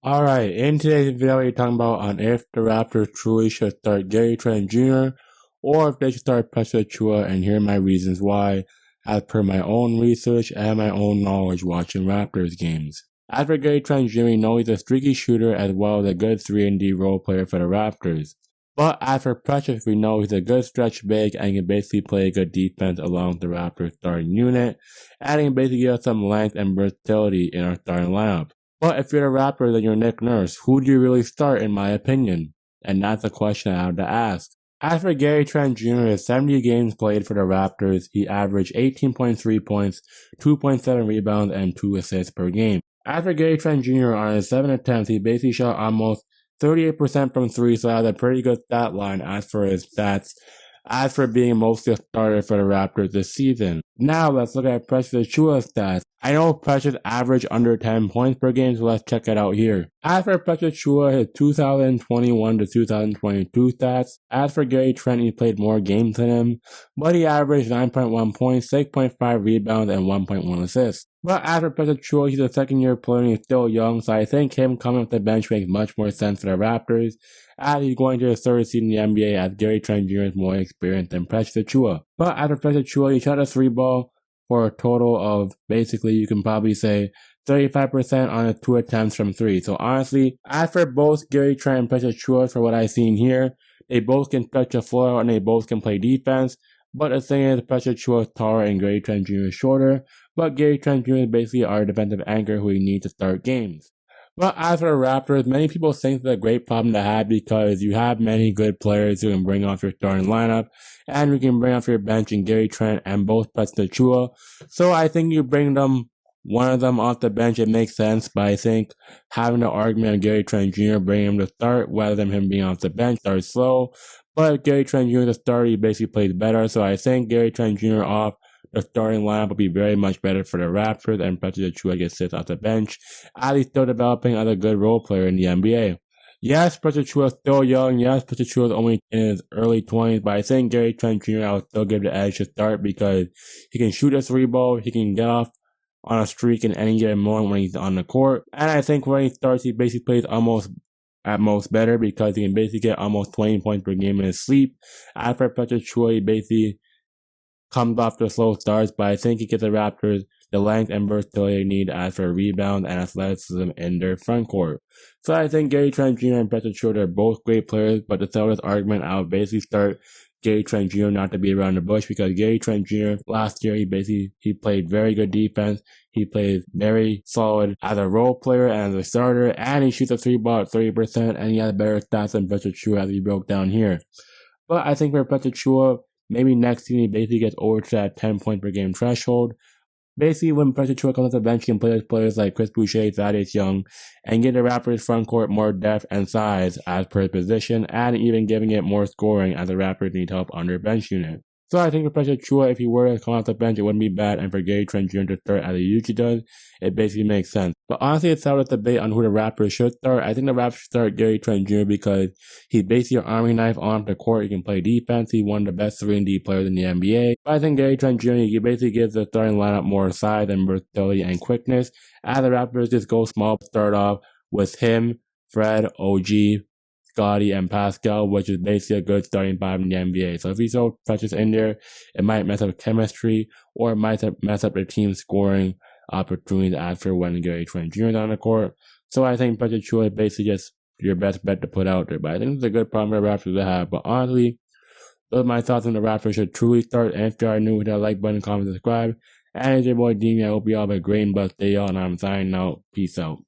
Alright, in today's video we're talking about on if the Raptors truly should start Gary Trent Jr. or if they should start Precious Achiuwa, and here are my reasons why, as per my own research and my own knowledge watching Raptors games. As for Gary Trent Jr., we know he's a streaky shooter as well as a good 3-and-D role player for the Raptors. But as for Precious, we know he's a good stretch big and can basically play good defense along with the Raptors starting unit, and he can basically give us some length and versatility in our starting lineup. But if you're the Raptors and you're Nick Nurse, who do you really start in my opinion? And that's a question I have to ask. As for Gary Trent Jr., his 70 games played for the Raptors, he averaged 18.3 points, 2.7 rebounds, and 2 assists per game. As for Gary Trent Jr., on his 7 attempts, he basically shot almost 38% from 3, so he has a pretty good stat line as for his stats, as for being mostly a starter for the Raptors this season. Now let's look at Precious Achiuwa's stats. I know Precious averaged under 10 points per game, so let's check it out here. As for Precious Achiuwa, his 2021 to 2022 stats. As for Gary Trent, he played more games than him, but he averaged 9.1 points, 6.5 rebounds, and 1.1 assists. But as for Precious Achiuwa, he's a second-year player and he's still young, so I think him coming off the bench makes much more sense for the Raptors, as he's going to his third season in the NBA as Gary Trent Jr. is more experienced than Precious Achiuwa. But as for Precious Achiuwa, he shot a 3-ball for a total of, basically, you can probably say 35% on his 2 attempts from 3. So honestly, as for both Gary Trent and Precious Achiuwa, for what I've seen here, they both can stretch the floor out and they both can play defense. But the thing is, Precious Achiuwa is taller and Gary Trent Jr. is shorter. But Gary Trent Jr. is basically our defensive anchor who we need to start games. But as for the Raptors, many people think it's a great problem to have because you have many good players who can bring off your starting lineup, and you can bring off your bench in Gary Trent and both Precious Achiuwa. So I think you bring one of them off the bench, it makes sense, but I think having the argument of Gary Trent Jr. bringing him to start rather than him being off the bench starts slow. But if Gary Trent Jr. to start, he basically plays better, so I think Gary Trent Jr. off the starting lineup will be very much better for the Raptors, and Precious Achiuwa gets sits off the bench, as he's still developing as a good role player in the NBA. Yes, Precious Achiuwa is still young. Yes, Precious Achiuwa is only in his early 20s, but I think Gary Trent Jr. I would still give the edge to start because he can shoot a 3-ball, he can get off on a streak in any given moment when he's on the court, and I think when he starts, he basically plays at most better because he can basically get almost 20 points per game in his sleep. After Precious Achiuwa, he basically comes off the slow starts, but I think he gives the Raptors the length and versatility they need as for rebound and athleticism in their front court. So I think Gary Trent Jr. and Precious Achiuwa are both great players, but to settle this argument, I would basically start Gary Trent Jr. not to be around the bush because Gary Trent Jr. last year, he played very good defense. He played very solid as a role player and as a starter, and he shoots a 3-ball at 30%, and he has better stats than Precious Achiuwa as he broke down here. But I think for Precious Achiuwa, maybe next season he basically gets over to that 10 point per game threshold. Basically, when Precious Achiuwa comes off the bench, he can play with players like Chris Boucher, Thaddeus Young, and give the Raptors front court more depth and size as per position, and even giving it more scoring as the Raptors need help on their bench unit. So I think for Precious Achiuwa, if he were to come off the bench, it wouldn't be bad, and for Gary Trent Jr. to start as he usually does, it basically makes sense. But honestly, it's out of debate on who the Raptors should start. I think the Raptors should start Gary Trent Jr. because he's basically an army knife on the court. He can play defense. He's one of the best 3-and-D players in the NBA. But I think Gary Trent Jr. he basically gives the starting lineup more size and versatility and quickness. As the Raptors just go small, start off with him, Fred, OG, Scotty, and Pascal, which is basically a good starting 5 in the NBA. So if you throw Precious in there, it might mess up chemistry, or it might mess up their team scoring opportunities after when Gary Trent Jr. is on the court. So I think Precious Achiuwa is basically just your best bet to put out there. But I think it's a good problem for the Raptors to have. But honestly, those are my thoughts on the Raptors should truly start. And if you are new, hit that like button, comment, subscribe. And it's your boy Dini. I hope you all have a great and blessed day, y'all. And I'm signing out. Peace out.